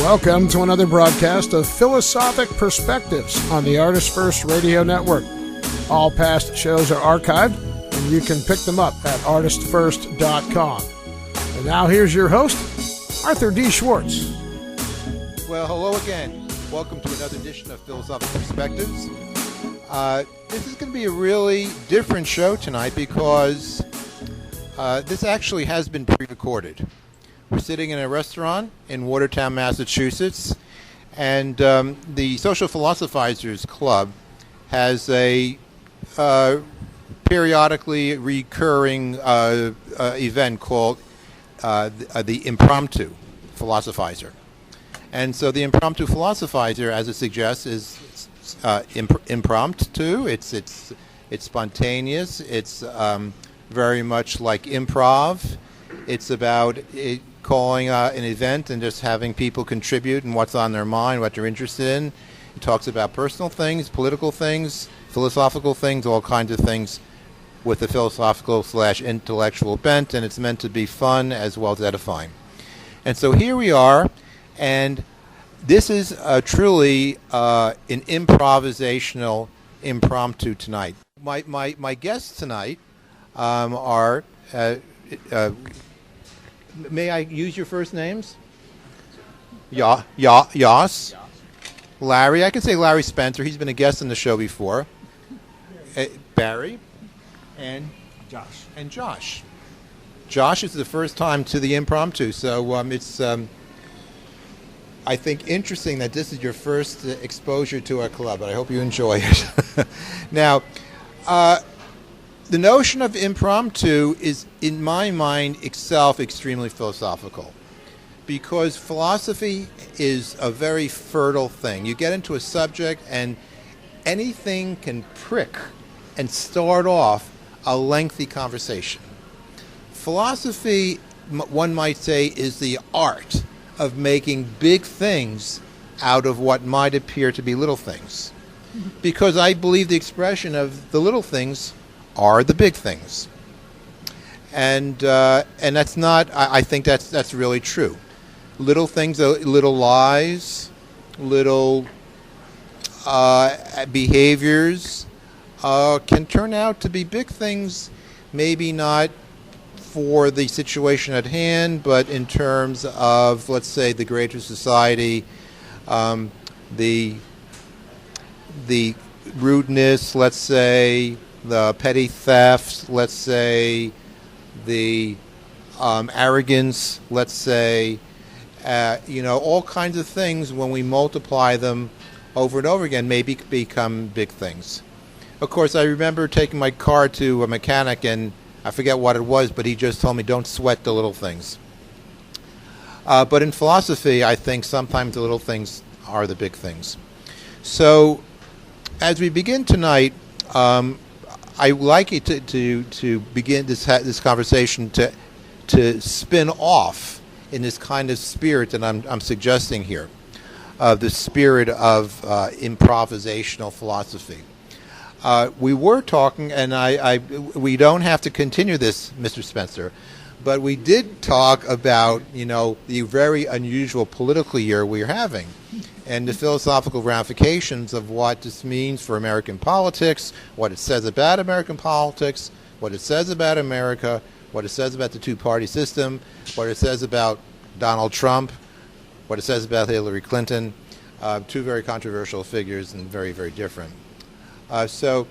Welcome to another broadcast of Philosophic Perspectives on the ArtistFirst Radio Network. All past shows are archived, and you can pick them up at ArtistFirst.com. And now here's your host, Arthur D. Schwartz. Well, hello again. Welcome to another edition of Philosophic Perspectives. This is going to be a really different show tonight because this actually has been pre-recorded. We're sitting in a restaurant in Watertown, Massachusetts, and the Social Philosophizers Club has a periodically recurring event called the Impromptu Philosophizer. And so the Impromptu Philosophizer, as it suggests, is impromptu. It's spontaneous. It's very much like improv. It's about calling an event and just having people contribute and what's on their mind, what they're interested in. It talks about personal things, political things, philosophical things, all kinds of things with a philosophical/intellectual bent, and it's meant to be fun as well as edifying. And so here we are, and this is truly an improvisational impromptu tonight. My guests tonight are... may I use your first names? Yas. Larry. I can say Larry Spencer. He's been a guest on the show before. Barry. And Josh. Josh is the first time to the impromptu, so it's I think interesting that this is your first exposure to our club, but I hope you enjoy it. Now, the notion of impromptu is, in my mind, itself extremely philosophical, because philosophy is a very fertile thing. You get into a subject and anything can prick and start off a lengthy conversation. Philosophy, one might say, is the art of making big things out of what might appear to be little things, because I believe the expression of the little things are the big things, and that's not. I think that's really true. Little things, little lies, little behaviors can turn out to be big things. Maybe not for the situation at hand, but in terms of, let's say, the greater society, the rudeness, let's say, the petty theft, let's say, the arrogance, let's say, all kinds of things, when we multiply them over and over again, maybe become big things. Of course, I remember taking my car to a mechanic, and I forget what it was, but he just told me, don't sweat the little things. But in philosophy, I think sometimes the little things are the big things. So, as we begin tonight, I would like you to begin this conversation to spin off in this kind of spirit that I'm suggesting here, the spirit of improvisational philosophy. We were talking, and we don't have to continue this, Mr. Spencer, but we did talk about the very unusual political year we're having, and the philosophical ramifications of what this means for American politics, what it says about American politics, what it says about America, what it says about the two-party system, what it says about Donald Trump, what it says about Hillary Clinton, two very controversial figures and very, very different. So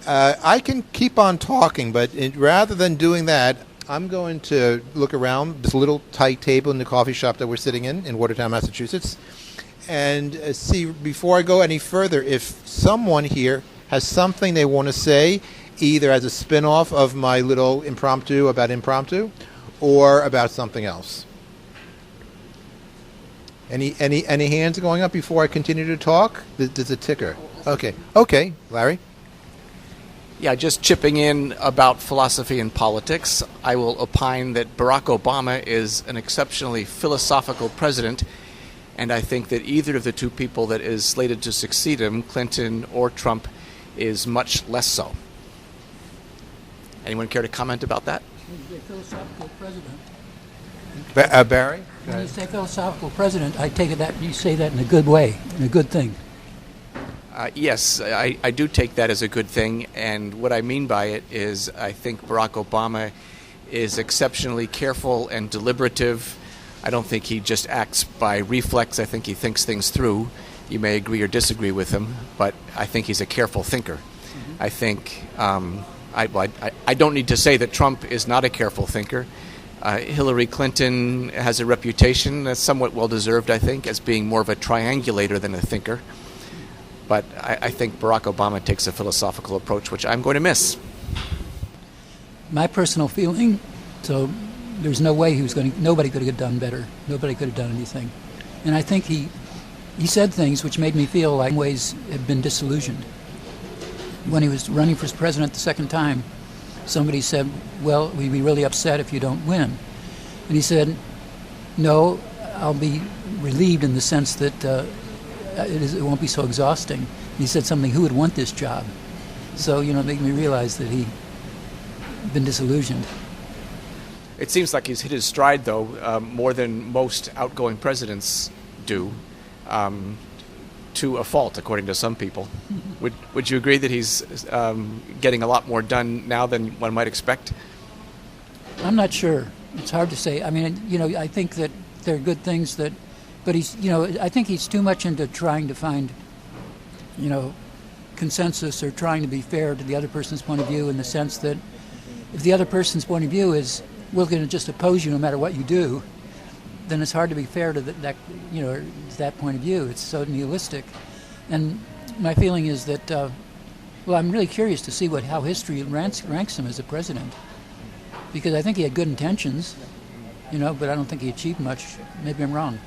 I can keep on talking, but rather than doing that, I'm going to look around this little tight table in the coffee shop that we're sitting in Watertown, Massachusetts, and see, before I go any further, if someone here has something they want to say, either as a spin-off of my little impromptu about impromptu, or about something else. Any hands going up before I continue to talk? There's a ticker. Okay, Larry. Yeah, just chipping in about philosophy and politics, I will opine that Barack Obama is an exceptionally philosophical president, and I think that either of the two people that is slated to succeed him, Clinton or Trump, is much less so. Anyone care to comment about that? He's a philosophical president. Barry? When you say philosophical president, I take it that you say that in a good way, in a good thing. Yes, I do take that as a good thing, and what I mean by it is I think Barack Obama is exceptionally careful and deliberative. I don't think he just acts by reflex. I think he thinks things through. You may agree or disagree with him, but I think he's a careful thinker. Mm-hmm. I think I don't need to say that Trump is not a careful thinker. Hillary Clinton has a reputation that's somewhat well-deserved, I think, as being more of a triangulator than a thinker. But I think Barack Obama takes a philosophical approach, which I'm going to miss. My personal feeling, so there's no way nobody could have done better. Nobody could have done anything. And I think he said things which made me feel like in ways had been disillusioned. When he was running for president the second time, somebody said, well, we'd be really upset if you don't win. And he said, no, I'll be relieved in the sense that it won't be so exhausting. He said something, who would want this job? So, it made me realize that he'd been disillusioned. It seems like he's hit his stride, though, more than most outgoing presidents do, to a fault, according to some people. Would you agree that he's getting a lot more done now than one might expect? I'm not sure. It's hard to say. I mean, I think that there are good things that, but he's, I think he's too much into trying to find, consensus or trying to be fair to the other person's point of view, in the sense that if the other person's point of view is, we're going to just oppose you no matter what you do, then it's hard to be fair to that point of view. It's so nihilistic. And my feeling is that, I'm really curious to see how history ranks him as a president. Because I think he had good intentions, but I don't think he achieved much. Maybe I'm wrong.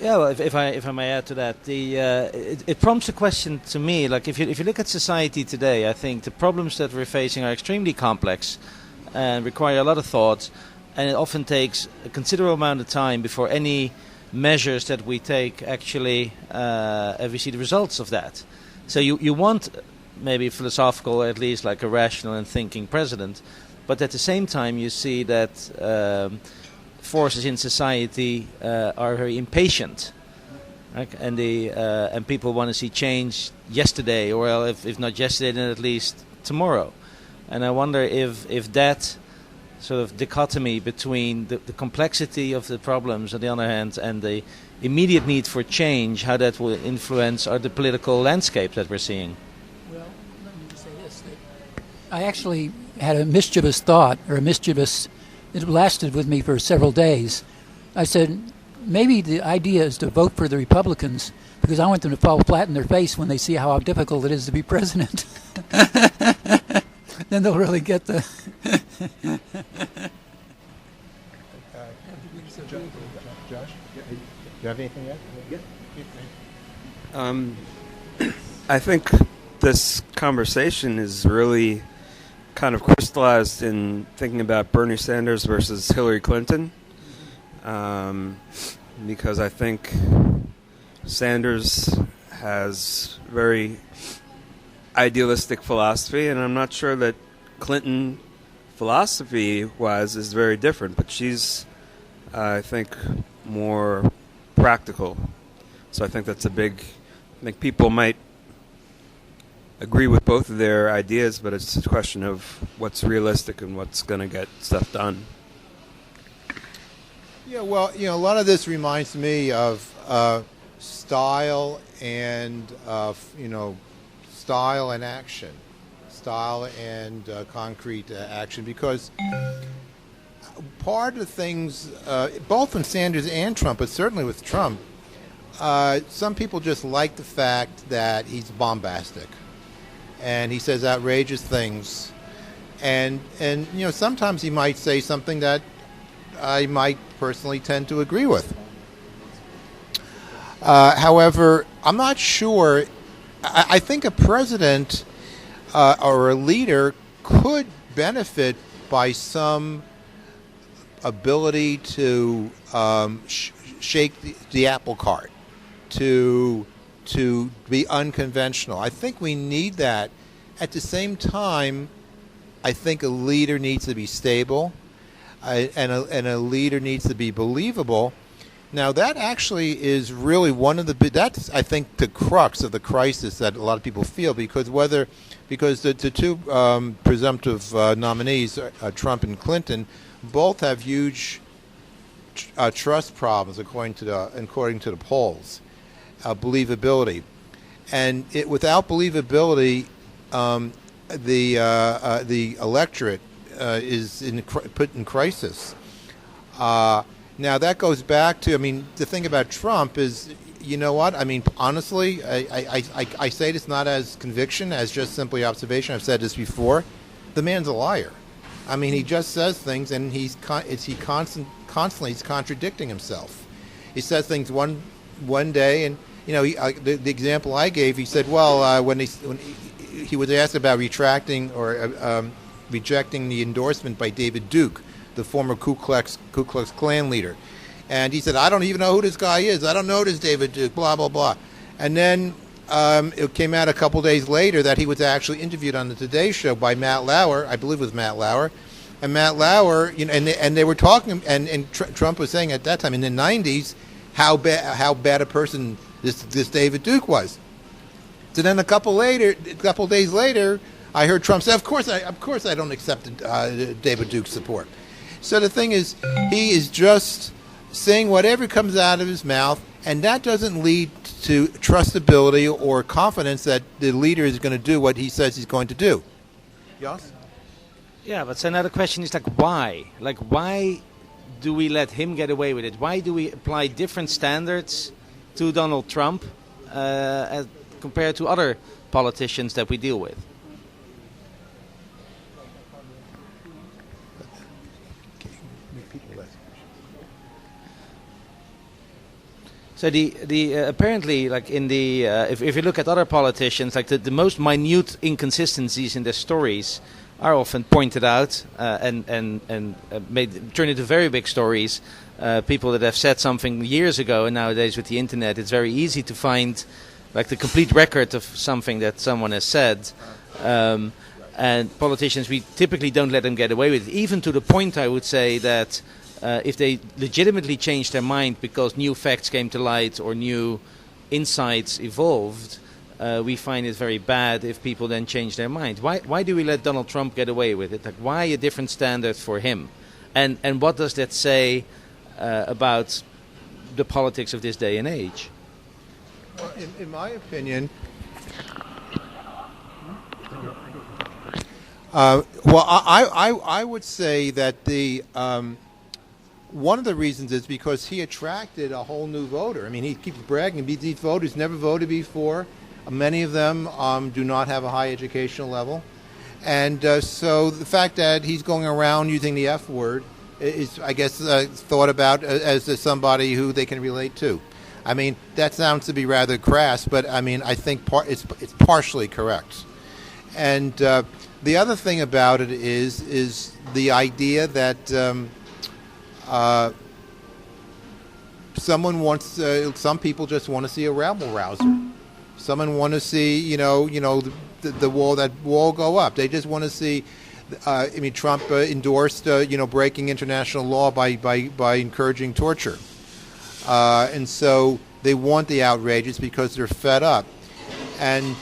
Yeah, well, if I may add to that, it prompts a question to me. Like if you look at society today, I think the problems that we're facing are extremely complex and require a lot of thought, and it often takes a considerable amount of time before any measures that we take actually we see the results of that. So you want maybe a philosophical, or at least like a rational and thinking president, but at the same time you see that forces in society are very impatient, right? And people want to see change yesterday, or well, if not yesterday, then at least tomorrow. And I wonder if that sort of dichotomy between the complexity of the problems on the other hand and the immediate need for change, how that will influence the political landscape that we're seeing. Well, let me say this. I actually had a mischievous thought, it lasted with me for several days. I said, maybe the idea is to vote for the Republicans, because I want them to fall flat in their face when they see how difficult it is to be president. Then they'll really get the... Josh, do you have anything yet? Yeah. I think this conversation is really kind of crystallized in thinking about Bernie Sanders versus Hillary Clinton, because I think Sanders has very idealistic philosophy, and I'm not sure that Clinton philosophy-wise is very different, but she's, I think, more practical. So I think that's I think people might agree with both of their ideas, but it's a question of what's realistic and what's going to get stuff done. Yeah, well, a lot of this reminds me of style and style and action, style and concrete action, because part of the things, both in Sanders and Trump, but certainly with Trump, some people just like the fact that he's bombastic and he says outrageous things, and sometimes he might say something that I might personally tend to agree with. However, I'm not sure. I think a president or a leader could benefit by some ability to shake the apple cart, to be unconventional. I think we need that. At the same time, I think a leader needs to be stable, and a leader needs to be believable. Now, that actually is really one of that's, I think, the crux of the crisis that a lot of people feel, because the two presumptive nominees, Trump and Clinton, both have huge trust problems according to the polls, believability, and without believability, the electorate is put in crisis. Now, that goes back to, the thing about Trump is, you know what? Honestly, I say this not as conviction, as just simply observation. I've said this before. The man's a liar. He just says things, and he's constantly contradicting himself. He says things one day, and the example I gave, he said, well, when he was asked about retracting or rejecting the endorsement by David Duke, the former Ku Klux Klan leader. And he said, I don't even know who this guy is. I don't know this David Duke, blah, blah, blah. And then it came out a couple days later that he was actually interviewed on the Today Show by Matt Lauer, I believe it was Matt Lauer. And Matt Lauer, and they were talking, and Trump was saying at that time in the 90s how bad a person this David Duke was. So then a couple days later, I heard Trump say, of course I don't accept David Duke's support. So the thing is, he is just saying whatever comes out of his mouth, and that doesn't lead to trustability or confidence that the leader is going to do what he says he's going to do. Yes? Yeah, but so another question is why? Why do we let him get away with it? Why do we apply different standards to Donald Trump as compared to other politicians that we deal with? So the apparently, in the if you look at other politicians, the most minute inconsistencies in their stories are often pointed out and turn into very big stories. People that have said something years ago, and nowadays with the internet, it's very easy to find the complete record of something that someone has said. And politicians, we typically don't let them get away with it, even to the point, I would say, that if they legitimately change their mind because new facts came to light or new insights evolved, we find it very bad if people then change their mind. Why do we let Donald Trump get away with it? Why a different standard for him? And what does that say about the politics of this day and age? Well, in my opinion, I would say that the one of the reasons is because he attracted a whole new voter. He keeps bragging. These voters never voted before. Many of them do not have a high educational level. And so the fact that he's going around using the F word is, I guess, thought about as somebody who they can relate to. That sounds to be rather crass, but I think it's partially correct. And the other thing about it is the idea that some people just want to see a rabble rouser. Someone want to see, the wall go up. They just want to see. Trump endorsed, breaking international law by encouraging torture, and so they want the outrages because they're fed up. And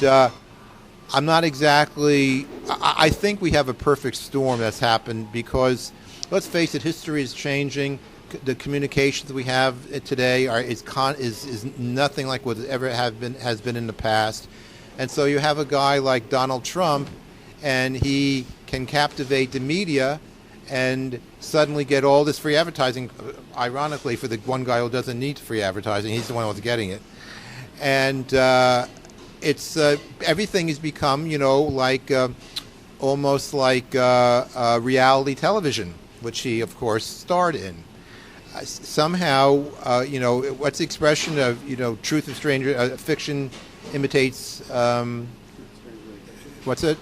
I'm not exactly. I think we have a perfect storm that's happened because, let's face it, history is changing. The communications we have today is nothing like what ever has been in the past, and so you have a guy like Donald Trump, and he can captivate the media, and suddenly get all this free advertising. Ironically, for the one guy who doesn't need free advertising, he's the one who's getting it, and it's everything has become almost like reality television, which he of course starred in. Somehow, what's the expression of, truth of stranger, fiction imitates, what's it?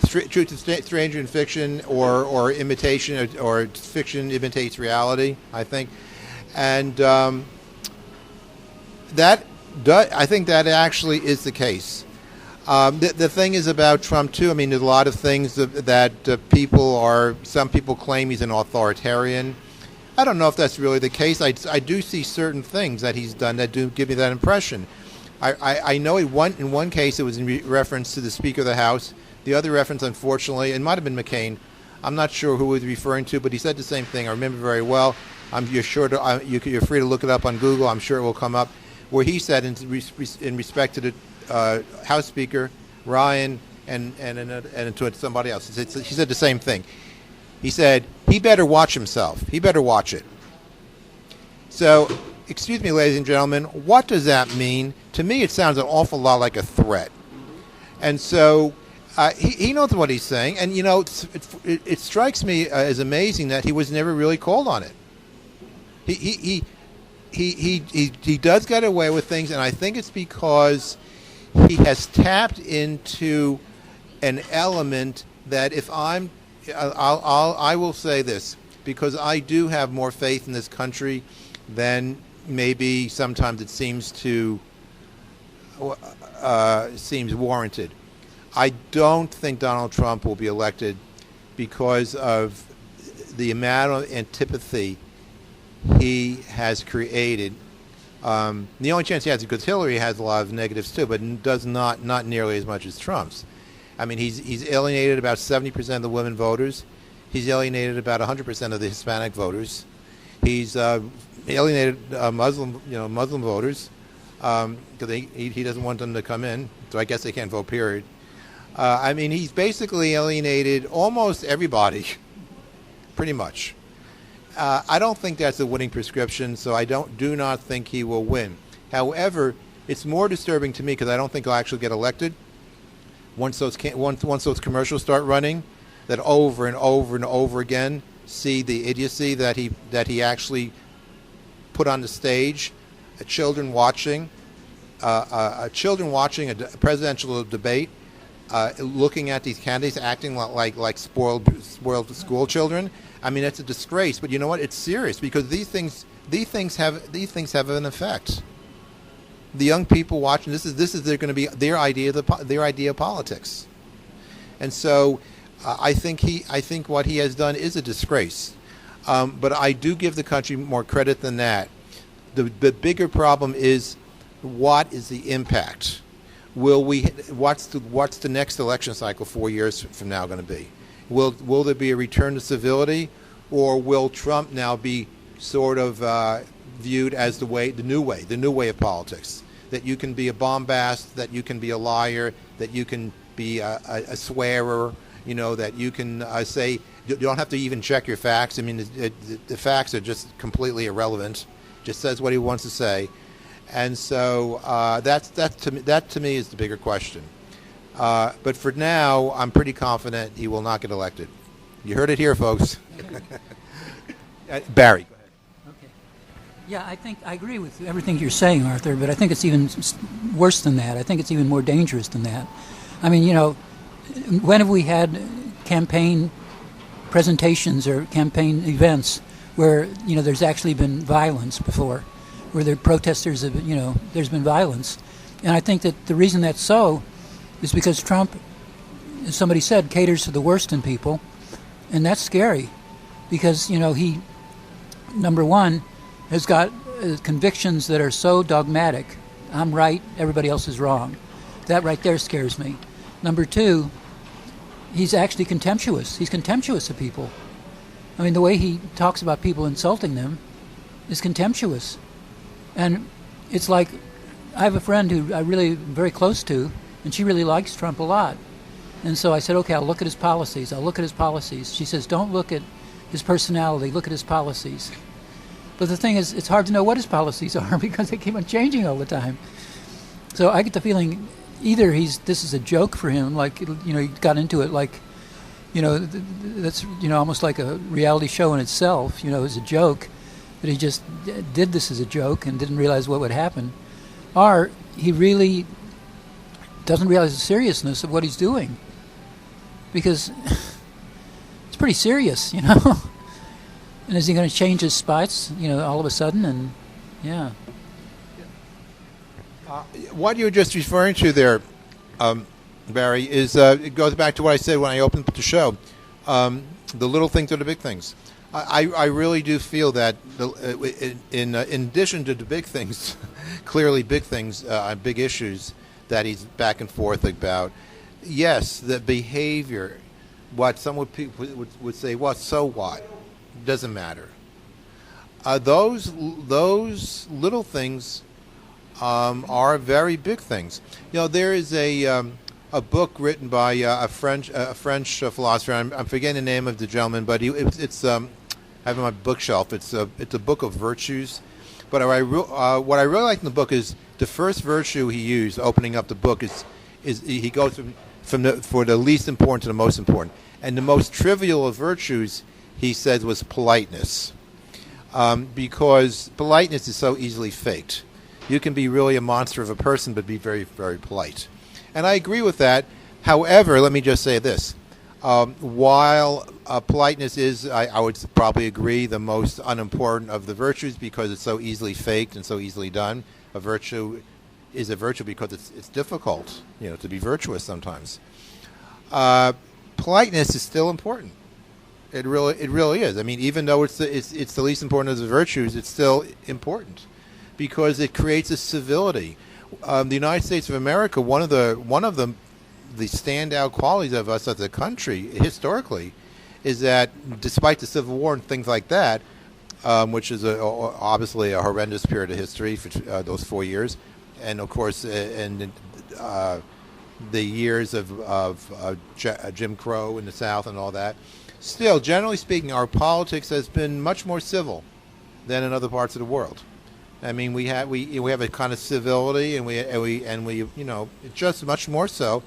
Truth of stranger in fiction, or imitation, or fiction imitates reality, I think. And I think that actually is the case. The thing is about Trump too. I mean, there's a lot of things that some people claim he's an authoritarian. I don't know if that's really the case. I do see certain things that he's done that do give me that impression. I know in one case it was in reference to the Speaker of the House. The other reference, unfortunately, it might have been McCain. I'm not sure who he was referring to, but he said the same thing. I remember very well. You're free to look it up on Google. I'm sure it will come up. Where he said in respect to the House Speaker Ryan and to somebody else, he said the same thing. He said he better watch himself. He better watch it. So, excuse me, ladies and gentlemen, what does that mean? To me, it sounds an awful lot like a threat. And so he knows what he's saying, and it strikes me as amazing that he was never really called on it. He does get away with things, and I think it's because he has tapped into an element that I will say this, because I do have more faith in this country than maybe sometimes it seems warranted. I don't think Donald Trump will be elected because of the amount of antipathy he has created. The only chance he has is because Hillary has a lot of negatives too, but does not nearly as much as Trump's. I mean, he's alienated about 70% of the women voters. He's alienated about 100% of the Hispanic voters. He's alienated Muslim voters because he doesn't want them to come in. So I guess they can't vote. Period. I mean, he's basically alienated almost everybody, pretty much. I don't think that's a winning prescription, so I do not think he will win. However, it's more disturbing to me because I don't think he'll actually get elected. Once those commercials start running, that over and over and over again see the idiocy that he actually put on the stage, children watching a presidential debate, looking at these candidates acting like spoiled school children. I mean, it's a disgrace. But you know what? It's serious because these things have an effect. The young people watching this is going to be their idea of politics, and so I think what he has done is a disgrace. But I do give the country more credit than that. The bigger problem is what is the impact? What's the next election cycle 4 years from now going to be? Will there be a return to civility, or will Trump now be sort of viewed as the new way of politics? That you can be a bombast, that you can be a liar, that you can be a swearer, that you can say you don't have to even check your facts. I mean, the facts are just completely irrelevant. Just says what he wants to say, and so that to me is the bigger question. But for now, I'm pretty confident he will not get elected. You heard it here, folks. Barry. Go ahead. Okay. Yeah, I think I agree with everything you're saying, Arthur, but I think it's even worse than that. I think it's even more dangerous than that. I mean, when have we had campaign presentations or campaign events where, there's actually been violence before, where the protesters have, there's been violence. And I think that the reason that's so is because Trump, as somebody said, caters to the worst in people, and that's scary because, he, number one, has got convictions that are so dogmatic. I'm right, everybody else is wrong. That right there scares me. Number two, he's actually contemptuous. He's contemptuous of people. I mean, the way he talks about people insulting them is contemptuous. And it's like, I have a friend who I really am very close to, and she really likes Trump a lot. And so I said, okay, I'll look at his policies. She says, don't look at his personality, look at his policies. But the thing is, it's hard to know what his policies are because they keep on changing all the time. So I get the feeling either this is a joke for him, like, he got into it like, that's, almost like a reality show in itself, as a joke, that he just did this as a joke and didn't realize what would happen. Or he really doesn't realize the seriousness of what he's doing. Because it's pretty serious, And is he going to change his spots, all of a sudden? And yeah. What you were just referring to there, Barry, is it goes back to what I said when I opened the show. The little things are the big things. I really do feel that in addition to the big things, clearly big things, big issues that he's back and forth about. Yes, the behavior, what some would say, well, so what? Doesn't matter. Those little things are very big things. You know, there is a book written by a French philosopher. I'm forgetting the name of the gentleman, but it's I have it on my bookshelf. It's a book of virtues. But what I really like in the book is the first virtue he used, opening up the book, is he goes for the least important to the most important. And the most trivial of virtues, he said, was politeness. Because politeness is so easily faked. You can be really a monster of a person, but be very, very polite. And I agree with that. However, let me just say this. While politeness is, I would probably agree, the most unimportant of the virtues because it's so easily faked and so easily done, a virtue is a virtue because it's difficult, to be virtuous sometimes. Politeness is still important. It really is. I mean, even though it's the least important of the virtues, it's still important because it creates a civility. The United States of America, one of the standout qualities of us as a country historically is that despite the Civil War and things like that, which is obviously a horrendous period of history for those 4 years, and of course, the years of Jim Crow in the South and all that. Still, generally speaking, our politics has been much more civil than in other parts of the world. I mean, we have a kind of civility, and we just much more so.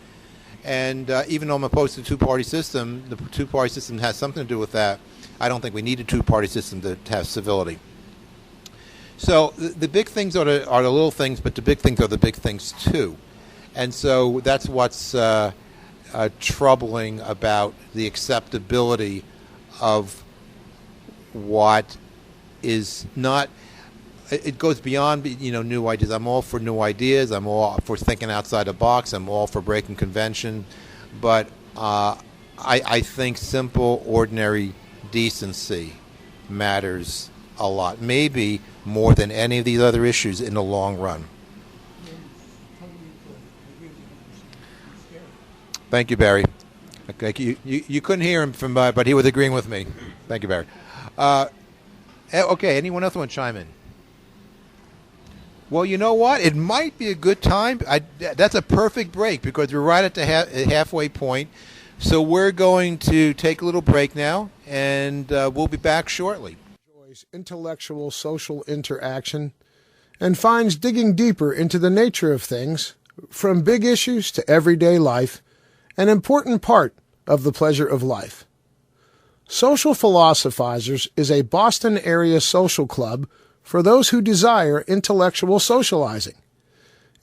And even though I'm opposed to the two-party system, the two-party system has something to do with that. I don't think we need a two-party system to have civility. So the big things are the little things, but the big things are the big things too. And so that's what's troubling about the acceptability of what is not. It goes beyond, new ideas. I'm all for new ideas. I'm all for thinking outside the box. I'm all for breaking convention. But I think simple, ordinary decency matters a lot. Maybe more than any of these other issues in the long run. Thank you, Barry. Okay, you couldn't hear him but he was agreeing with me. Thank you, Barry. Okay, anyone else want to chime in? Well, you know what? It might be a good time. That's a perfect break because we're right at the halfway point. So we're going to take a little break now, and we'll be back shortly. Enjoys intellectual social interaction and finds digging deeper into the nature of things, from big issues to everyday life, an important part of the pleasure of life. Social Philosophizers is a Boston area social club for those who desire intellectual socializing.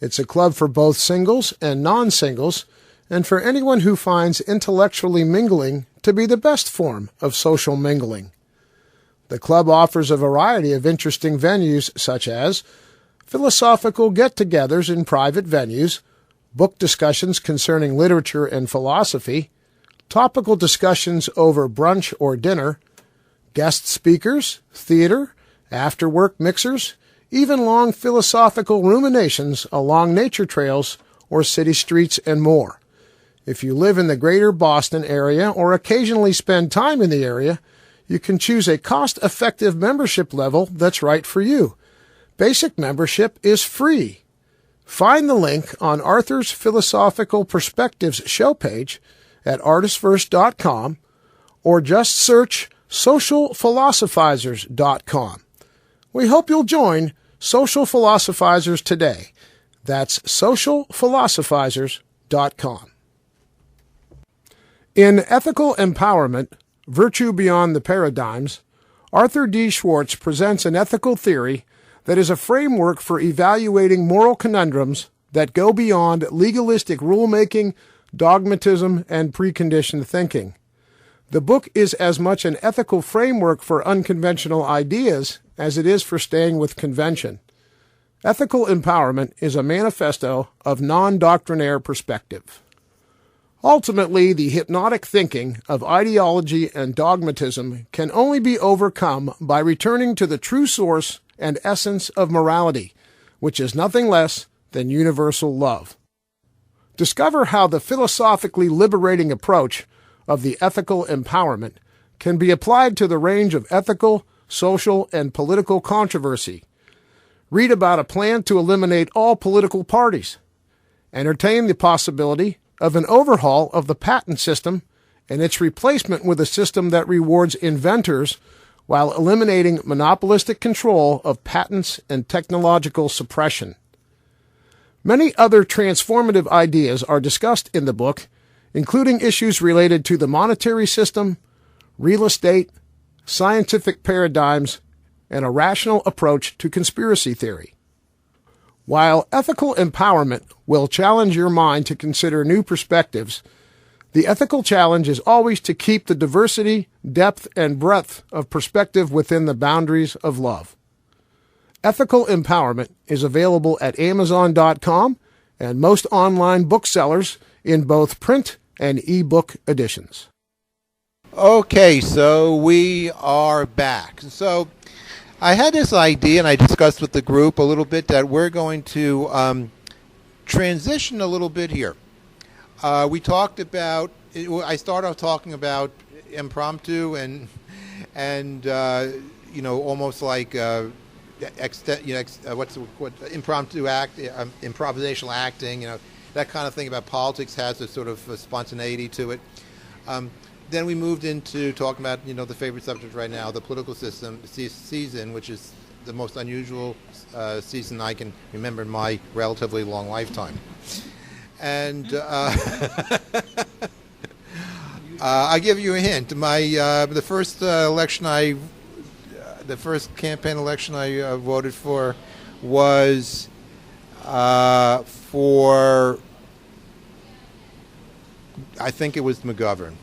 It's a club for both singles and non-singles, and for anyone who finds intellectually mingling to be the best form of social mingling. The club offers a variety of interesting venues such as philosophical get-togethers in private venues, book discussions concerning literature and philosophy, topical discussions over brunch or dinner, guest speakers, theater, after-work mixers, even long philosophical ruminations along nature trails or city streets, and more. If you live in the greater Boston area or occasionally spend time in the area, you can choose a cost-effective membership level that's right for you. Basic membership is free. Find the link on Arthur's Philosophical Perspectives show page at ArtistFirst.com or just search socialphilosophizers.com. We hope you'll join Social Philosophizers today. That's socialphilosophizers.com. In Ethical Empowerment, Virtue Beyond the Paradigms, Arthur D. Schwartz presents an ethical theory that is a framework for evaluating moral conundrums that go beyond legalistic rulemaking, dogmatism, and preconditioned thinking. The book is as much an ethical framework for unconventional ideas as it is for staying with convention. Ethical Empowerment is a manifesto of non-doctrinaire perspective. Ultimately, the hypnotic thinking of ideology and dogmatism can only be overcome by returning to the true source and essence of morality, which is nothing less than universal love. Discover how the philosophically liberating approach of the ethical empowerment can be applied to the range of ethical, social, and political controversy. Read about a plan to eliminate all political parties. Entertain the possibility of an overhaul of the patent system and its replacement with a system that rewards inventors while eliminating monopolistic control of patents and technological suppression. Many other transformative ideas are discussed in the book, including issues related to the monetary system, real estate, scientific paradigms, and a rational approach to conspiracy theory. While ethical empowerment will challenge your mind to consider new perspectives, the ethical challenge is always to keep the diversity, depth, and breadth of perspective within the boundaries of love. Ethical Empowerment is available at Amazon.com and most online booksellers in both print and e-book editions. Okay, so we are back. So I had this idea, and I discussed with the group a little bit, that we're going to transition a little bit here. We talked about, I started off talking about impromptu and almost like impromptu improvisational acting, that kind of thing about politics has a sort of spontaneity to it. Then we moved into talking about, the favorite subject right now, the political system season, which is the most unusual season I can remember in my relatively long lifetime. And I'll give you a hint. The first campaign election I voted for was for, I think it was McGovern.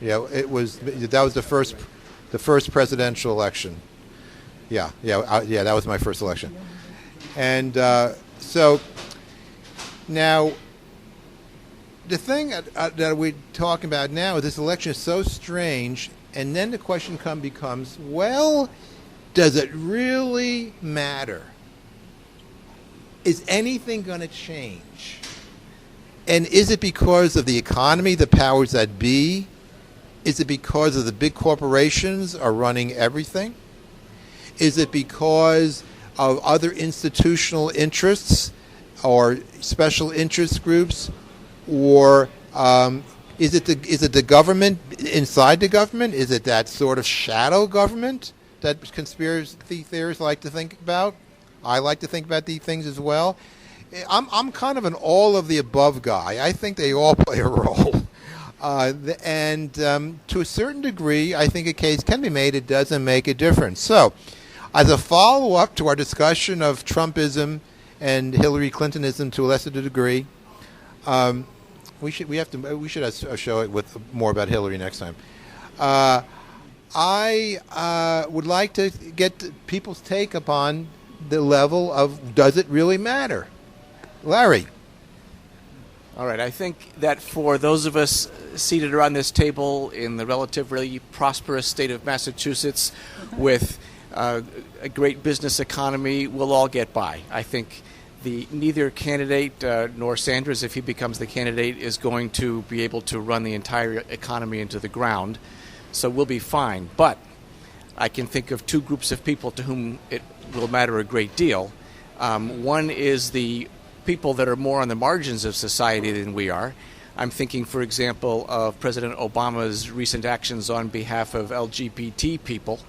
Yeah, that was the first presidential election. That was my first election. And so now the thing that we're talking about now is this election is so strange, and then the question becomes, well, does it really matter? Is anything going to change? And is it because of the economy, the powers that be? Is it because of the big corporations are running everything? Is it because of other institutional interests or special interest groups? Or is it the government inside the government? Is it that sort of shadow government that conspiracy theorists like to think about? I like to think about these things as well. I'm kind of an all of the above guy. I think they all play a role. And to a certain degree, I think a case can be made it doesn't make a difference. So, as a follow-up to our discussion of Trumpism and Hillary Clintonism to a lesser degree, we should show it with more about Hillary next time. I would like to get people's take upon the level of, does it really matter? Larry. All right, I think that for those of us seated around this table in the relatively prosperous state of Massachusetts with a great business economy, we'll all get by. I think neither candidate nor Sanders, if he becomes the candidate, is going to be able to run the entire economy into the ground, so we'll be fine. But I can think of two groups of people to whom it will matter a great deal. One is the people that are more on the margins of society than we are. I'm thinking, for example, of President Obama's recent actions on behalf of LGBT people.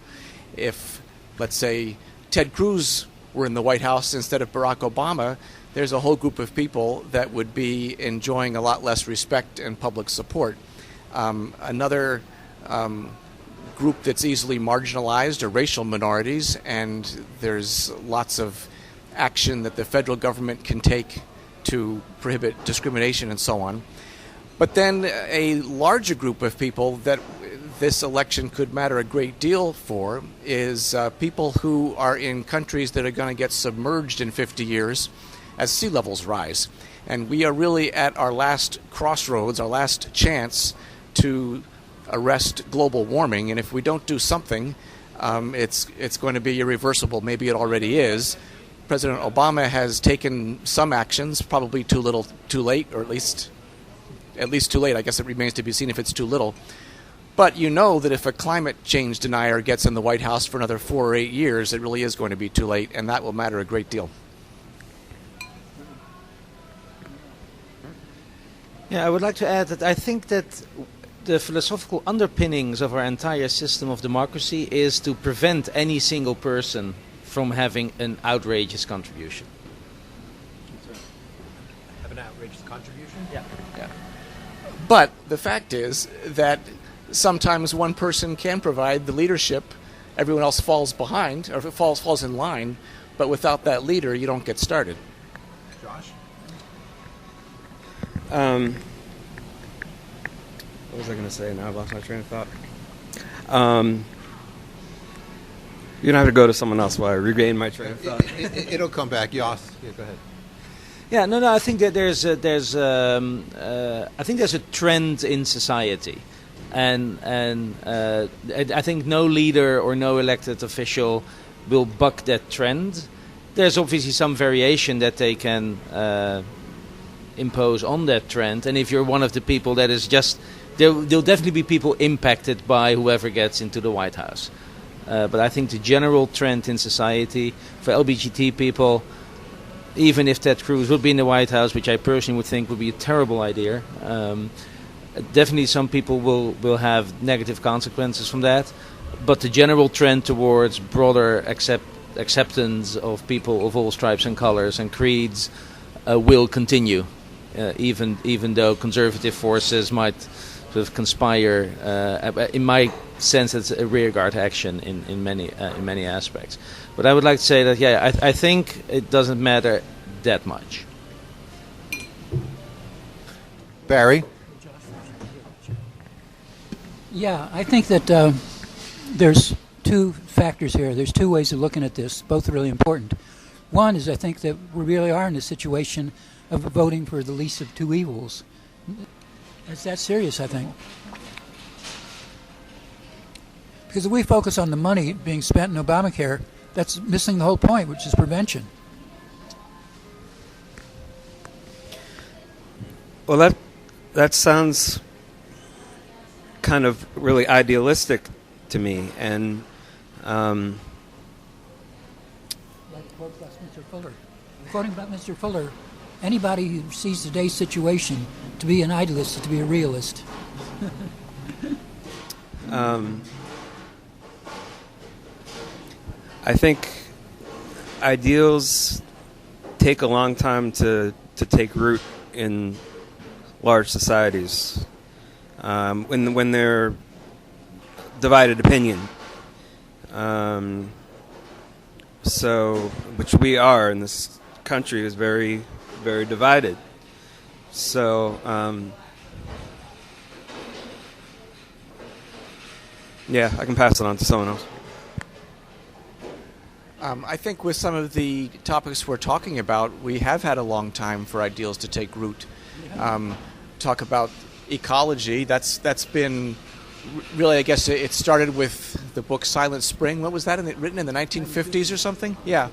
If, let's say, Ted Cruz were in the White House instead of Barack Obama, there's a whole group of people that would be enjoying a lot less respect and public support. Another group that's easily marginalized are racial minorities, and there's lots of action that the federal government can take to prohibit discrimination and so on. But then a larger group of people that this election could matter a great deal for is people who are in countries that are going to get submerged in 50 years as sea levels rise. And we are really at our last crossroads, our last chance to arrest global warming. And if we don't do something, it's going to be irreversible. Maybe it already is. President Obama has taken some actions, probably too little, too late, or at least too late. I guess it remains to be seen if it's too little. But you know that if a climate change denier gets in the White House for another 4 or 8 years, it really is going to be too late, and that will matter a great deal. Yeah, I would like to add that I think that the philosophical underpinnings of our entire system of democracy is to prevent any single person from having an outrageous contribution. Have an outrageous contribution? Yeah. But the fact is that sometimes one person can provide the leadership, everyone else falls behind, or falls in line, but without that leader, you don't get started. Josh? What was I going to say? Now I've lost my train of thought. You're going to have to go to someone else while I regain my train of thought. It'll come back. Yoss. Yeah, go ahead. Yeah, no. I think that there's a trend in society, and I think no leader or no elected official will buck that trend. There's obviously some variation that they can impose on that trend, and if you're one of the people that is just there'll definitely be people impacted by whoever gets into the White House. But I think the general trend in society for LGBT people, even if Ted Cruz would be in the White House, which I personally would think would be a terrible idea, definitely some people will have negative consequences from that. But the general trend towards broader acceptance of people of all stripes and colors and creeds will continue, even though conservative forces might sort of conspire. In my sense, it's a rearguard action in many aspects. But I would like to say that I think it doesn't matter that much. Barry? Yeah, I think that there's two factors here. There's two ways of looking at this, both really important. One is I think that we really are in a situation of voting for the least of two evils. It's that serious, I think. Because if we focus on the money being spent in Obamacare, that's missing the whole point, which is prevention. Well, that sounds kind of really idealistic to me, and Like quote about Mr. Fuller. Quoting about Mr. Fuller, anybody who sees today's situation to be an idealist is to be a realist. I think ideals take a long time to take root in large societies. When they're divided opinion. So, which we are in this country is very, very divided. So, yeah, I can pass it on to someone else. I think with some of the topics we're talking about, we have had a long time for ideals to take root. Talk about ecology. That's been really, I guess it started with the book Silent Spring. What was that? Written in the 1950s or something? Yeah.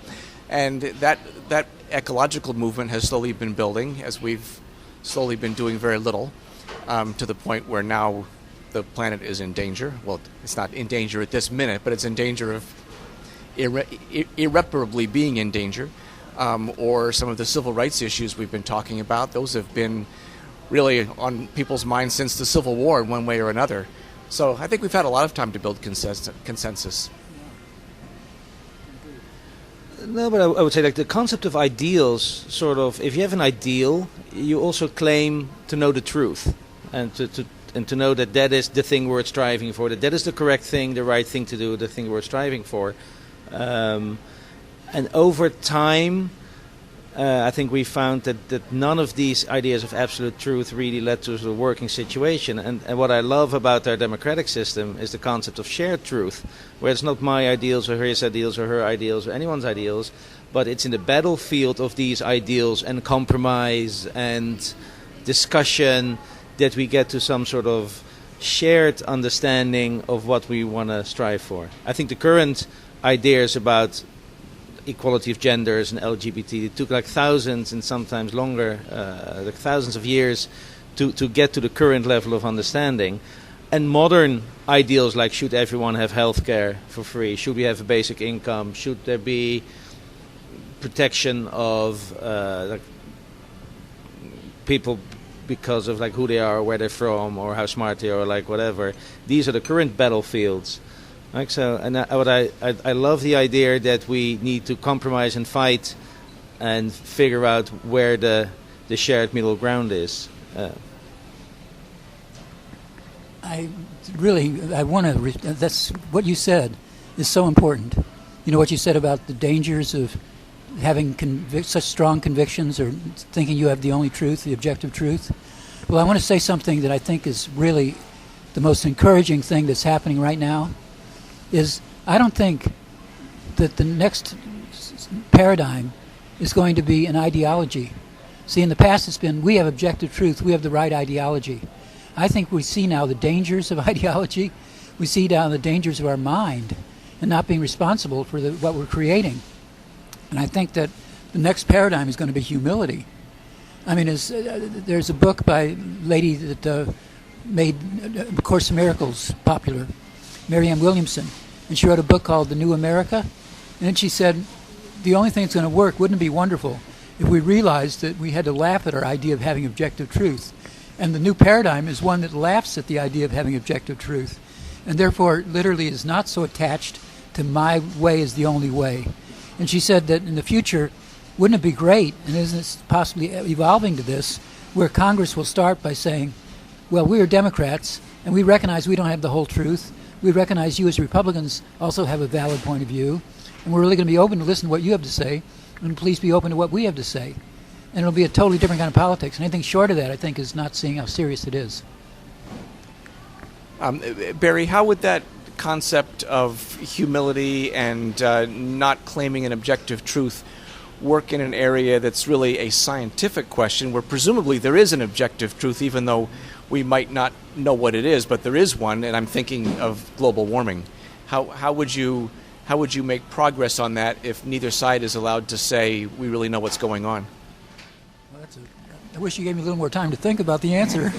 And that ecological movement has slowly been building as we've slowly been doing very little, to the point where now the planet is in danger. Well, it's not in danger at this minute, but it's in danger of irreparably being in danger. Or some of the civil rights issues we've been talking about, those have been really on people's minds since the Civil War in one way or another. So I think we've had a lot of time to build consensus. No, but I would say like the concept of ideals, sort of, if you have an ideal, you also claim to know the truth and to know that is the thing worth striving for, that is the correct thing, the right thing to do, the thing worth striving for. And over time, I think we found that none of these ideas of absolute truth really led to a working situation. And what I love about our democratic system is the concept of shared truth, where it's not my ideals or his ideals or her ideals or anyone's ideals, but it's in the battlefield of these ideals and compromise and discussion that we get to some sort of shared understanding of what we want to strive for. I think the current ideas about equality of genders and LGBT, it took like thousands and sometimes longer, like thousands of years to get to the current level of understanding. And modern ideals like should everyone have health care for free, should we have a basic income, should there be protection of like people because of like who they are, where they're from, or how smart they are, or like whatever. These are the current battlefields. Like so, and I love the idea that we need to compromise and fight and figure out where the shared middle ground is. I want to. That's what you said is so important. You know what you said about the dangers of having such strong convictions or thinking you have the only truth, the objective truth. Well, I want to say something that I think is really the most encouraging thing that's happening right now. Is I don't think that the next paradigm is going to be an ideology. See, in the past it's been we have objective truth, we have the right ideology. I think we see now the dangers of ideology. We see now the dangers of our mind and not being responsible for what we're creating. And I think that the next paradigm is going to be humility. I mean, there's a book by a lady that made A Course in Miracles popular, Marianne Williamson, and she wrote a book called The New America. And then she said, the only thing that's going to work, wouldn't it be wonderful if we realized that we had to laugh at our idea of having objective truth. And the new paradigm is one that laughs at the idea of having objective truth, and therefore literally is not so attached to my way as the only way. And she said that in the future, wouldn't it be great, and isn't it possibly evolving to this, where Congress will start by saying, well, we are Democrats, and we recognize we don't have the whole truth. We recognize you as Republicans also have a valid point of view, and we're really going to be open to listen to what you have to say, and please be open to what we have to say. And it'll be a totally different kind of politics. And anything short of that, I think, is not seeing how serious it is. Barry, how would that concept of humility and not claiming an objective truth work in an area that's really a scientific question where presumably there is an objective truth, even though we might not know what it is, but there is one, and I'm thinking of global warming. How would you make progress on that if neither side is allowed to say we really know what's going on? Well, I wish you gave me a little more time to think about the answer.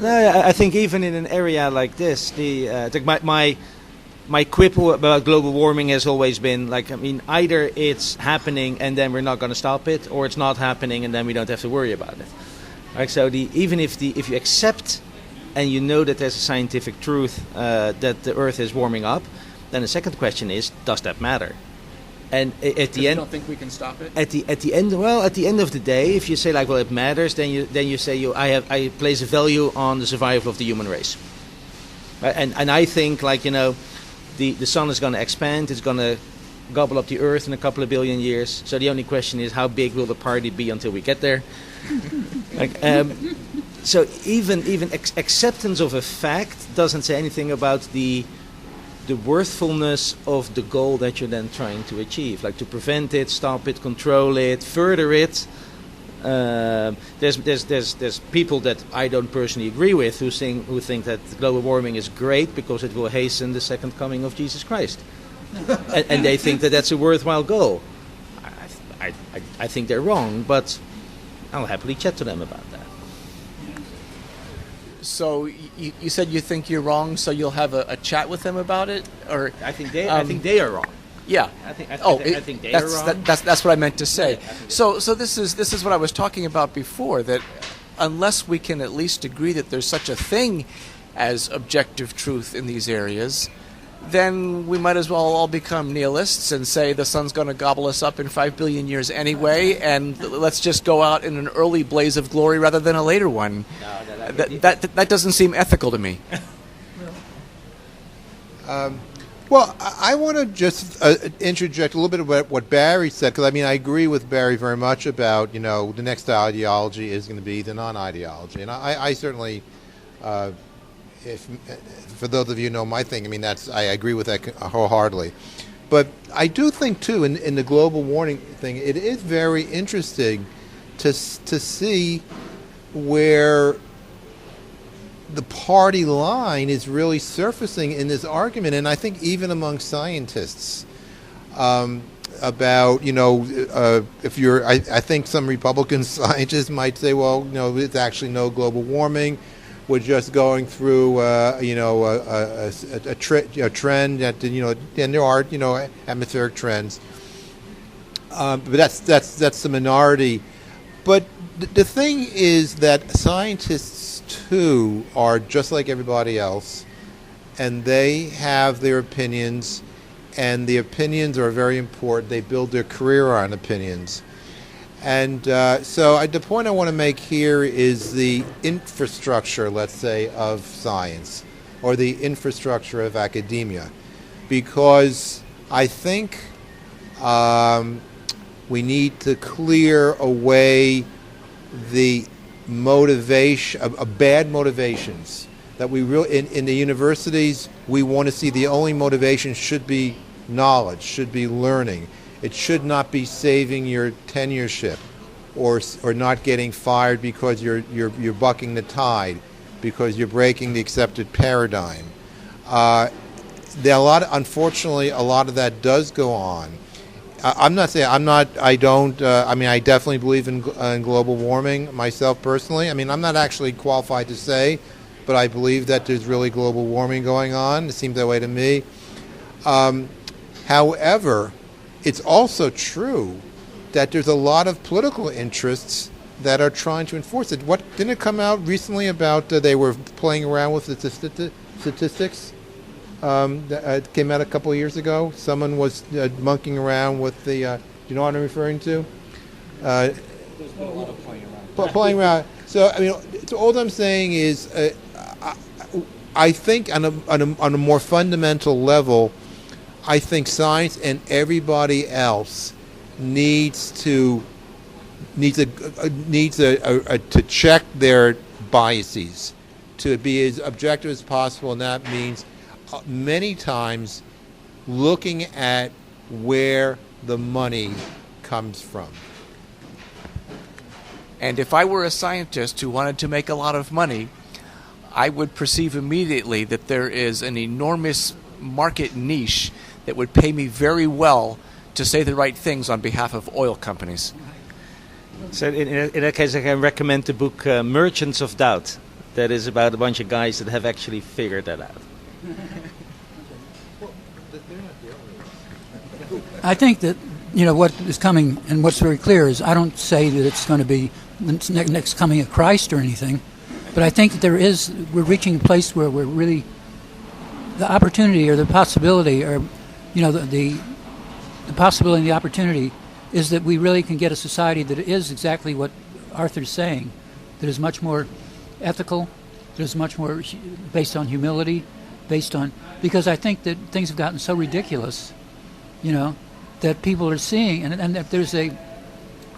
No, I think even in an area like this, my quibble about global warming has always been like, I mean, either it's happening and then we're not going to stop it, or it's not happening and then we don't have to worry about it. Like so, even if you accept and you know that there's a scientific truth that the Earth is warming up, then the second question is, does that matter? And at the end, you don't think we can stop it? At the end of the day, if you say like, well, it matters, then you say I place a value on the survival of the human race. And I think like the sun is going to expand, it's going to gobble up the Earth in a couple of billion years. So the only question is, how big will the party be until we get there? So even acceptance of a fact doesn't say anything about the worthfulness of the goal that you're then trying to achieve, like to prevent it, stop it, control it, further it. There's people that I don't personally agree with who think that global warming is great because it will hasten the second coming of Jesus Christ, and they think that that's a worthwhile goal. I think they're wrong, but I'll happily chat to them about that. So you said you think you're wrong, so you'll have a chat with them about it, or I think they are wrong. Yeah. I think they are wrong. That's what I meant to say. So this is what I was talking about before, that unless we can at least agree that there's such a thing as objective truth in these areas, then we might as well all become nihilists and say the sun's going to gobble us up in 5 billion years anyway, and let's just go out in an early blaze of glory rather than a later one. No, that doesn't seem ethical to me. Well, I want to just interject a little bit about what Barry said, because I agree with Barry very much about the next ideology is going to be the non-ideology, and I certainly if for those of you who know my thing, I mean I agree with that wholeheartedly. But I do think too in the global warming thing, it is very interesting to see where the party line is really surfacing in this argument, and I think even among scientists. About if you're, I think some Republican scientists might say, well, it's actually no global warming. We're just going through, a trend that and there are atmospheric trends, but that's the minority. But the thing is that scientists too are just like everybody else, and they have their opinions. And the opinions are very important. They build their career on opinions. And so the point I want to make here is the infrastructure, let's say, of science, or the infrastructure of academia. Because I think we need to clear away the motivation, bad motivations. That we really, in the universities, we want to see the only motivation should be knowledge, should be learning. It should not be saving your tenureship, or not getting fired because you're bucking the tide, because you're breaking the accepted paradigm. Unfortunately, a lot of that does go on. I definitely believe in global warming myself personally. I mean, I'm not actually qualified to say, but I believe that there's really global warming going on. It seems that way to me. However, it's also true that there's a lot of political interests that are trying to enforce it. Didn't it come out recently about they were playing around with the statistics? That came out a couple of years ago. Someone was monkeying around with the. Do you know what I'm referring to? There's been a lot of playing around. Playing around. So I mean, so all I'm saying is, I think on a more fundamental level, I think science and everybody else needs to check their biases, to be as objective as possible, and that means many times looking at where the money comes from. And if I were a scientist who wanted to make a lot of money, I would perceive immediately that there is an enormous market niche that would pay me very well to say the right things on behalf of oil companies. So in that case, I can recommend the book Merchants of Doubt. That is about a bunch of guys that have actually figured that out. I think that what is coming and what's very clear is I don't say that it's going to be the next coming of Christ or anything, but I think that we're reaching a place where we're really the opportunity or the possibility or the possibility and the opportunity is that we really can get a society that is exactly what Arthur's saying, that is much more ethical, that is much more based on humility, because I think that things have gotten so ridiculous, that people are seeing, and that there's a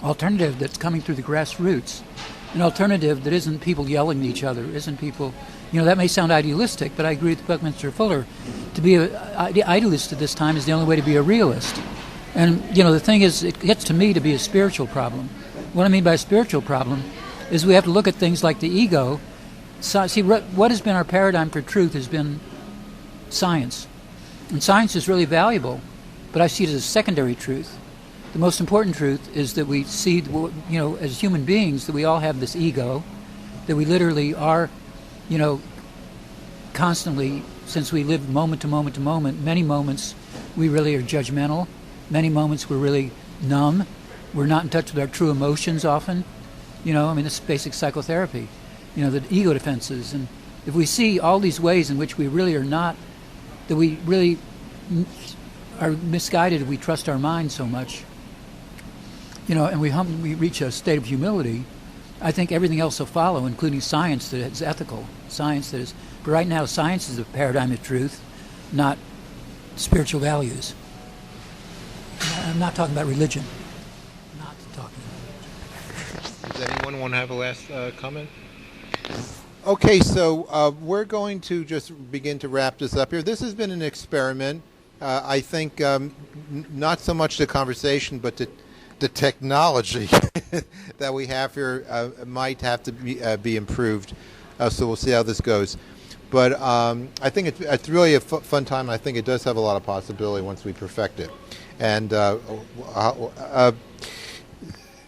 alternative that's coming through the grassroots, an alternative that isn't people yelling at each other, isn't people, that may sound idealistic, but I agree with Buckminster Fuller. To be an idealist at this time is the only way to be a realist. And, the thing is, it gets to me to be a spiritual problem. What I mean by a spiritual problem is we have to look at things like the ego. See, what has been our paradigm for truth has been science. And science is really valuable, but I see it as a secondary truth. The most important truth is that we see, as human beings, that we all have this ego, that we literally are, constantly, since we live moment to moment to moment, many moments we really are judgmental. Many moments we're really numb. We're not in touch with our true emotions often. This is basic psychotherapy. The ego defenses. And if we see all these ways in which we really are not, that we really are misguided if we trust our mind so much, and we reach a state of humility, I think everything else will follow, including science that is ethical. Science that is, but right now science is a paradigm of truth, not spiritual values. I'm not talking about religion. Does anyone want to have a last comment? Okay, so we're going to just begin to wrap this up here. This has been an experiment. I think not so much the conversation, but the technology that we have here might have to be improved. So we'll see how this goes. But I think it's really a fun time. I think it does have a lot of possibility once we perfect it. And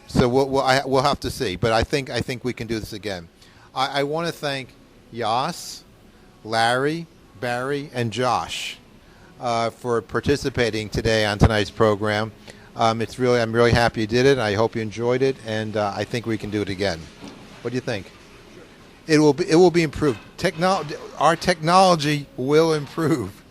so we'll have to see. But I think we can do this again. I want to thank Yas, Larry, Barry, and Josh for participating today on tonight's program. I'm really happy you did it. I hope you enjoyed it, and I think we can do it again. What do you think? It will be improved. Our technology will improve.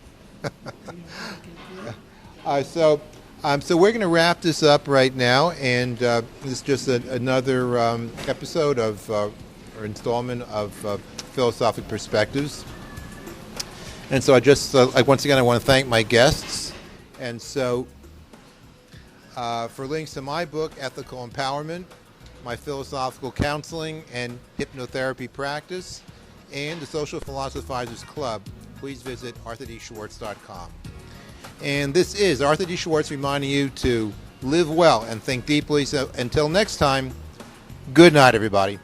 So we're going to wrap this up right now, and this is just another episode of or installment of Philosophic Perspectives. And so once again I want to thank my guests, and so for links to my book, Ethical Empowerment, my philosophical counseling and hypnotherapy practice, and the Social Philosophizers Club, please visit arthurdschwartz.com. And this is Arthur D. Schwartz reminding you to live well and think deeply. So until next time, good night, everybody.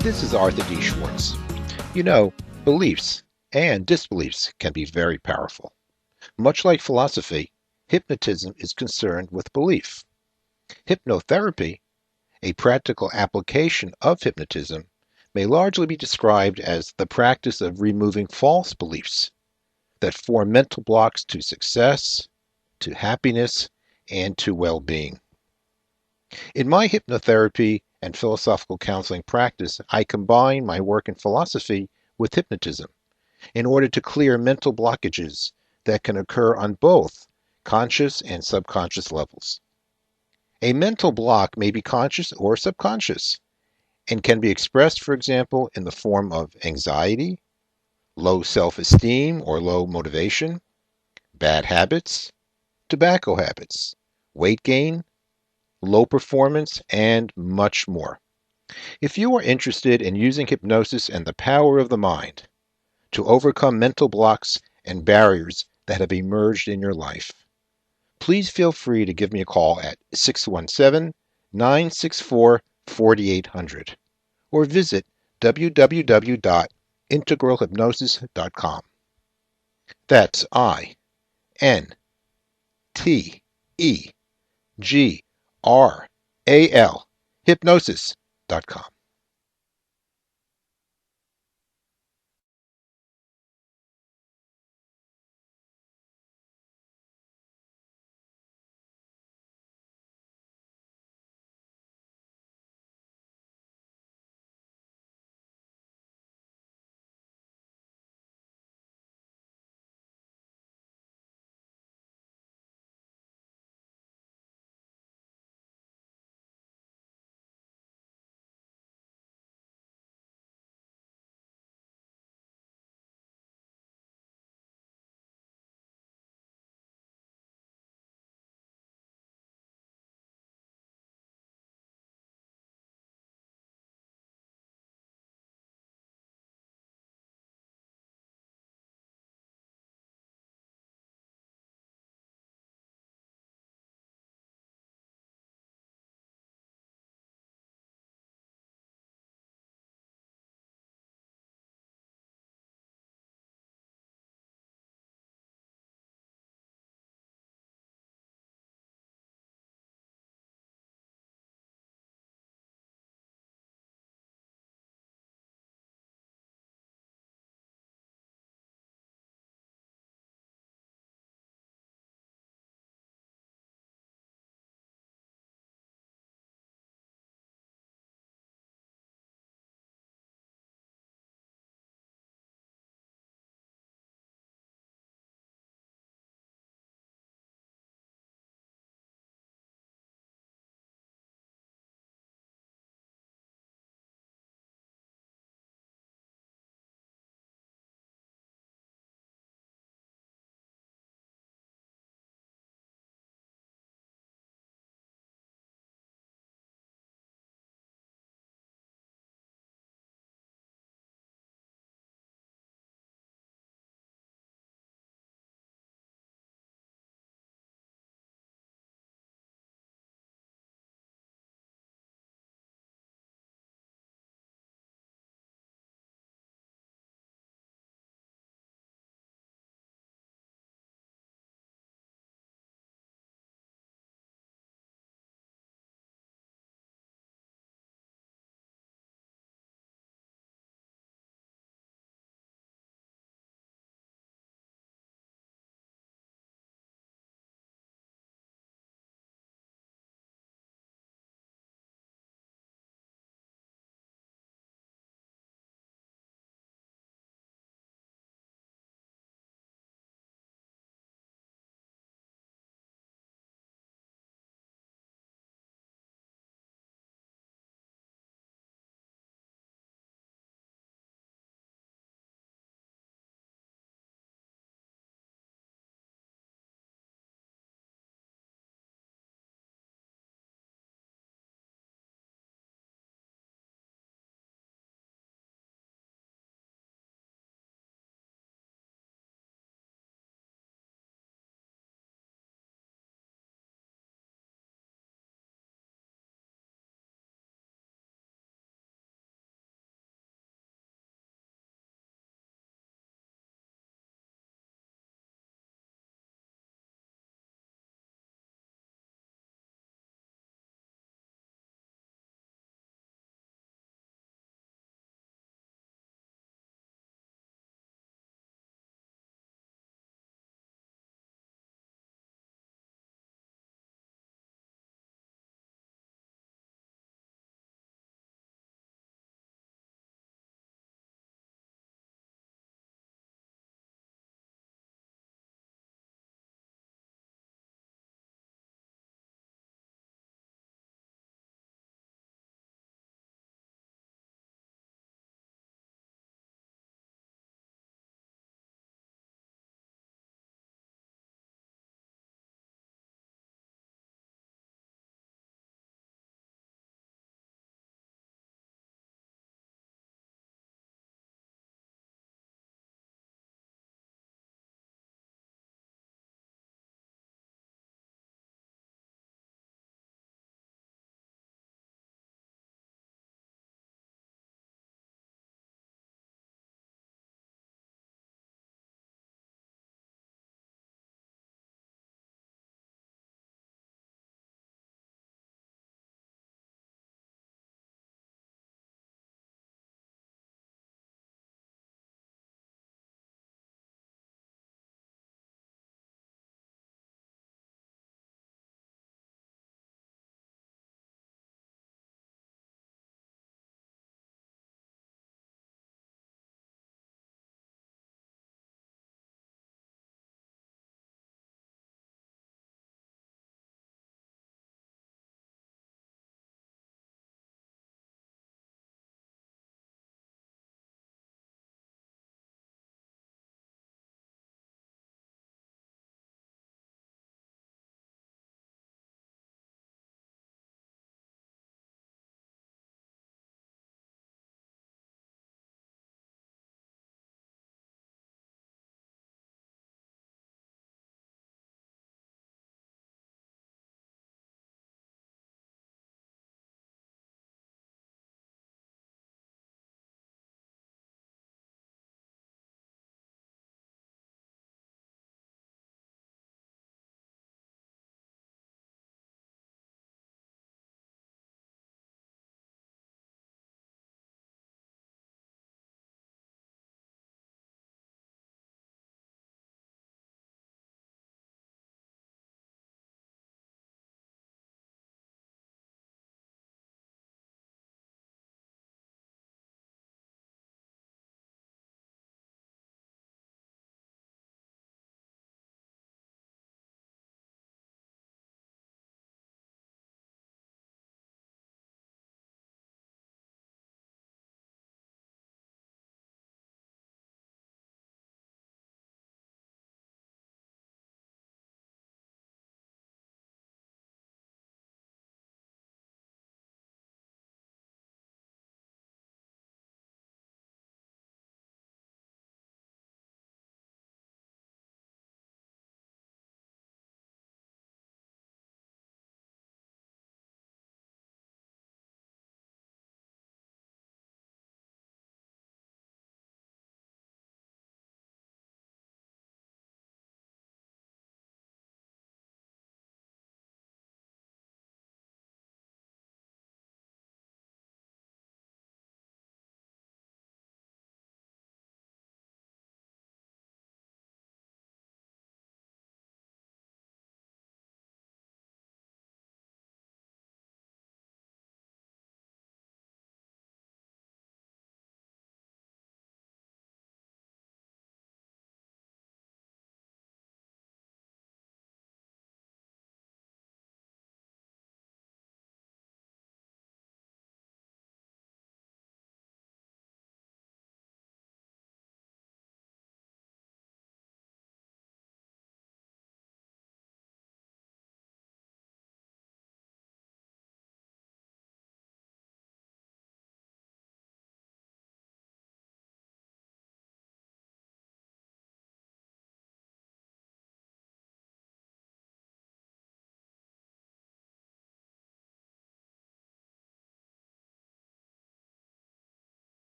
This is Arthur D. Schwartz. You know, beliefs and disbeliefs can be very powerful. Much like philosophy, hypnotism is concerned with belief. Hypnotherapy, a practical application of hypnotism, may largely be described as the practice of removing false beliefs that form mental blocks to success, to happiness, and to well-being. In my hypnotherapy and philosophical counseling practice, I combine my work in philosophy with hypnotism in order to clear mental blockages that can occur on both conscious and subconscious levels. A mental block may be conscious or subconscious and can be expressed, for example, in the form of anxiety, low self-esteem or low motivation, bad habits, tobacco habits, weight gain, low performance, and much more. If you are interested in using hypnosis and the power of the mind to overcome mental blocks and barriers that have emerged in your life, please feel free to give me a call at 617-964-4800 or visit www.integralhypnosis.com. That's INTEGRAL hypnosis.com.